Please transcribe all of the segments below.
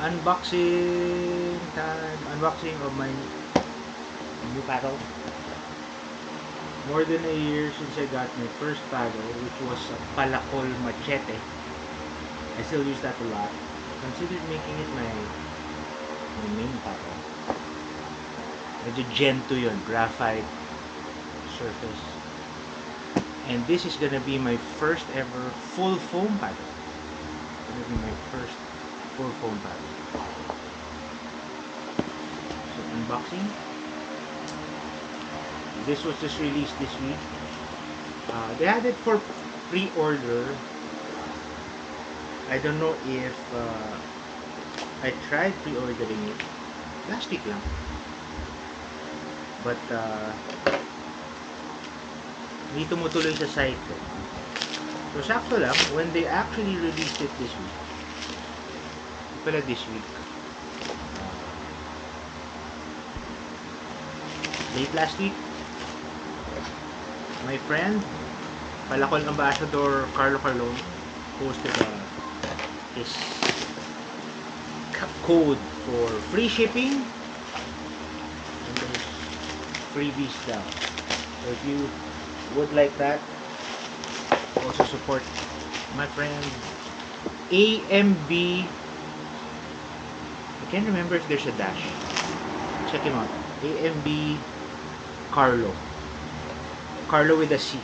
Unboxing time. Unboxing of my new paddle. More than a year since I got my first paddle, which was a Palacol Machete. I still use that a lot. Considered making it my main paddle. Medyo Gen 2 yun, graphite surface. And this is gonna be my first ever full foam paddle. Gonna be my first full foam paddle. So unboxing. This was just released this week. They had it for pre-order. I don't know if I tried pre-ordering it last week lang. But hindi tumutuloy sa site ko. So sakto lang, when they actually released it this week, pala this week, late last week, my friend, Palacol Ambassador Carlo Carlone, posted his code for free shipping and there's freebies down. So if you would like that, also support my friend AMB. I can't remember if there's a dash. Check him out. AMB Carlo. Carlo with a C.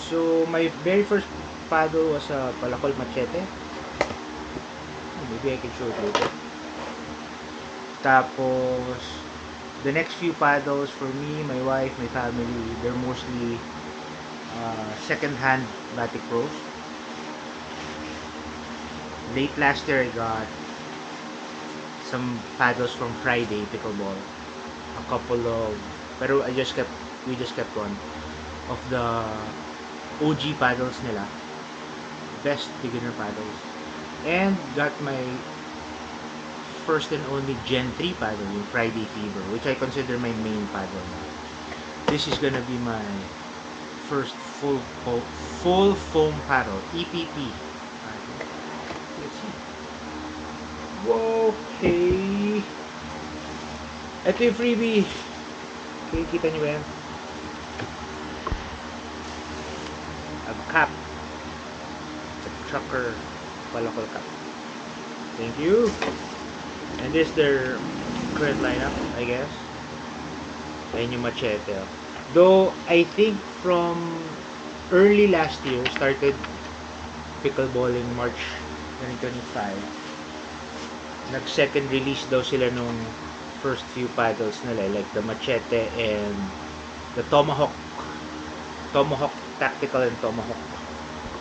So my very first paddle was a Palacol Machete. Maybe I can show it later. Tapos the next few paddles for me, my wife, my family, they're mostly second-hand Batik Pros. Late last year I got some paddles from Friday Pickleball. A couple of, pero we just kept one of the OG paddles nila, best beginner paddles, and got my first and only Gen 3 paddle, yung Friday Fever, which I consider my main paddle. This is gonna be my first full foam paddle, EPP. Let's see. Okay. Ito yung freebie. Okay, kita nyo ba yan? A cap. It's a trucker Palacol cap. Thank you. And this is their current lineup, I guess. Ayan yung Machete. Though, I think from early last year, started pickleballing March 2025. Nag-second release daw sila nung first few paddles nila, like the Machete and the Tomahawk Tactical and Tomahawk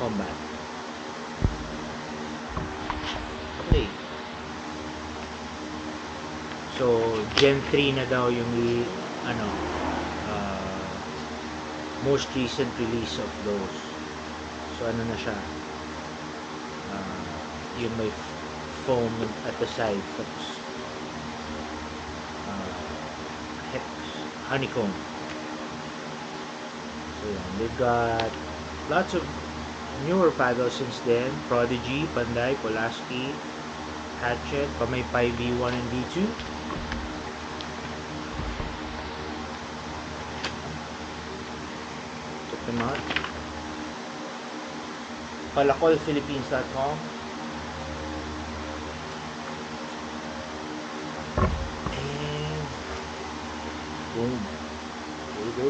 Combat. Okay. So Gen 3 na daw yung most recent release of those. So ano na siya, yung may foam at the side, tapos honeycomb. So yan, they've got lots of newer paddles since then. Prodigy, Panday, Pulaski, Hatchet, Pamaypay V1 and V2. Check them out. PalacolPhilippines.com. And boom. There you go.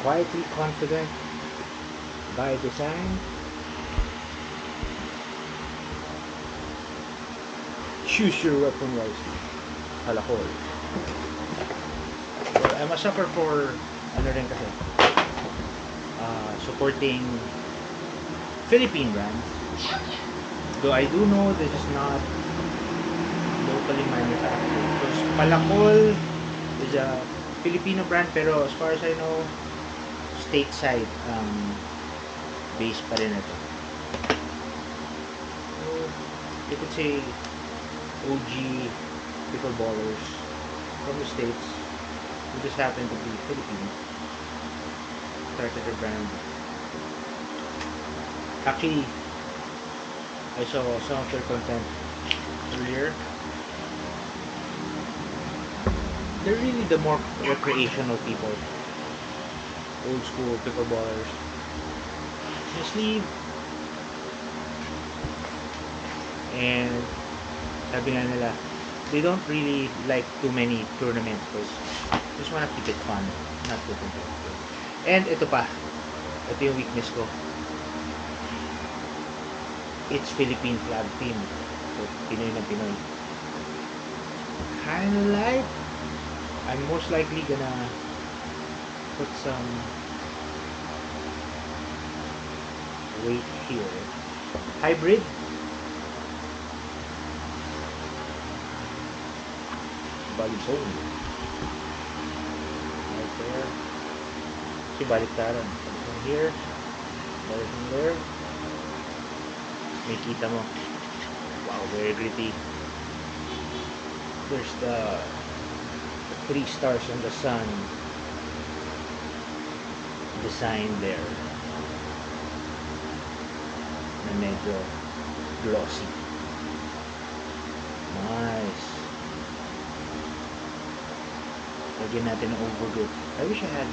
Quietly confident by design. Choose your weapon wisely. Palacol. I'm a sucker for ano rin kasi, supporting Philippine brands. Though I do know this is not locally manufactured. Because Palacol is a Filipino brand, pero as far as I know, stateside base pa rin ito. So you could say OG pickleballers from the States who just happen to be Filipino started their brand. Actually, I saw some of their content earlier. They're really the more recreational people. Old school pickleballers. Honestly, and sabi nga nila, they don't really like too many tournaments because just wanna keep it fun, not too competitive. And ito pa, ito yung weakness ko. It's Philippine flag team. So, Pinoy na Pinoy. Kinda like, I'm most likely gonna put some weight here. Hybrid. Body bone. Right there. Si baliktaran. From here. Balik from there. May kita mo. Wow, very gritty. There's the 3 stars in the sun design there na medyo glossy. Nice. Lagyan natin ng overgrip. I wish I had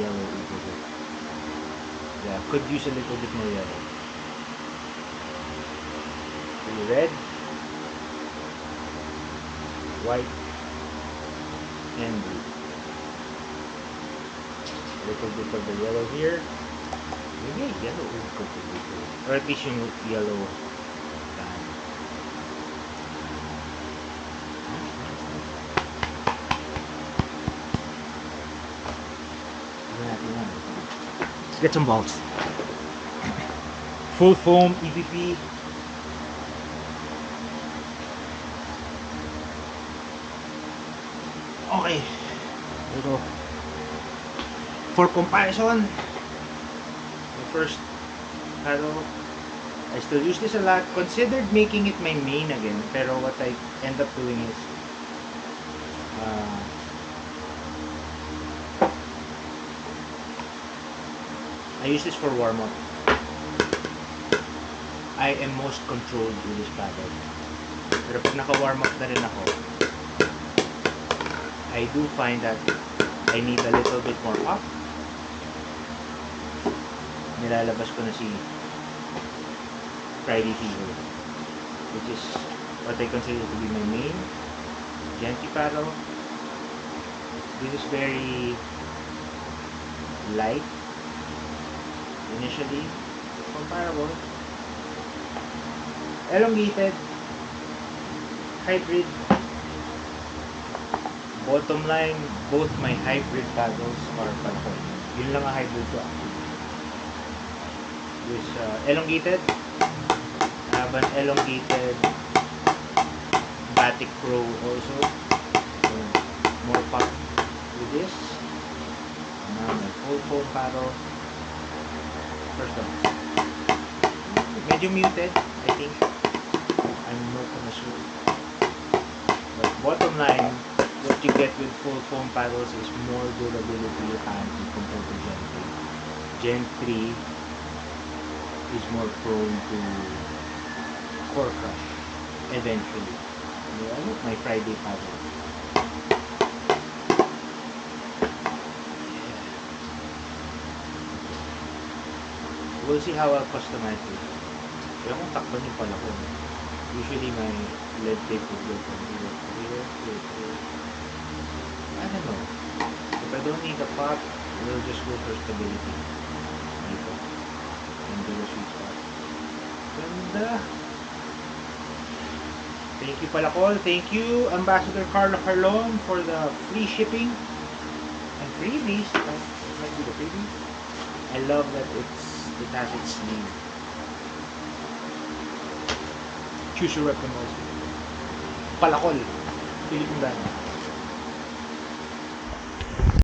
yellow overgrip. Yeah, could use a little bit more yellow. Red, white, and blue. A little bit of the yellow here. Maybe a yellow overcoat will be good. Or at least yung yellow band. Let's get some balls. Full foam EVP. Okay, ito. For comparison, the first paddle, I still use this a lot. Considered making it my main again, pero what I end up doing is I use this for warm-up. I am most controlled with this paddle. Pero pag naka-warm-up na rin ako, I do find that I need a little bit more up. Nilalabas ko na si Friday Fever, which is what I consider to be my main Genki paddle. This is very light initially, comparable. Elongated, hybrid. Bottom line, both my hybrid paddles are palakol. Yun lang ang hybrid ko. This elongated. I have an elongated Batik Pro also. So, more pop with this. Now my full foam paddle. First one. Medyo muted, I think. I'm no connoisseur. But bottom line, what you get with full foam paddles is more durability apparently compared to Gen 3. Gen 3 is more prone to core crush eventually. I like my Friday paddle. We'll see how I'll customize it. Kaya kung takpan yung pala ko. Usually my lead tape would go from here. I don't know. If I don't need a pot, we'll just go for stability. Dito. And do a sweet spot. Ganda! Thank you Palakol. Thank you Ambassador Carlo Carlon for the free shipping and freebies. Might be the freebie. I love that it has its sleeve. Choose your weapon also. Palakol. Philippine brand.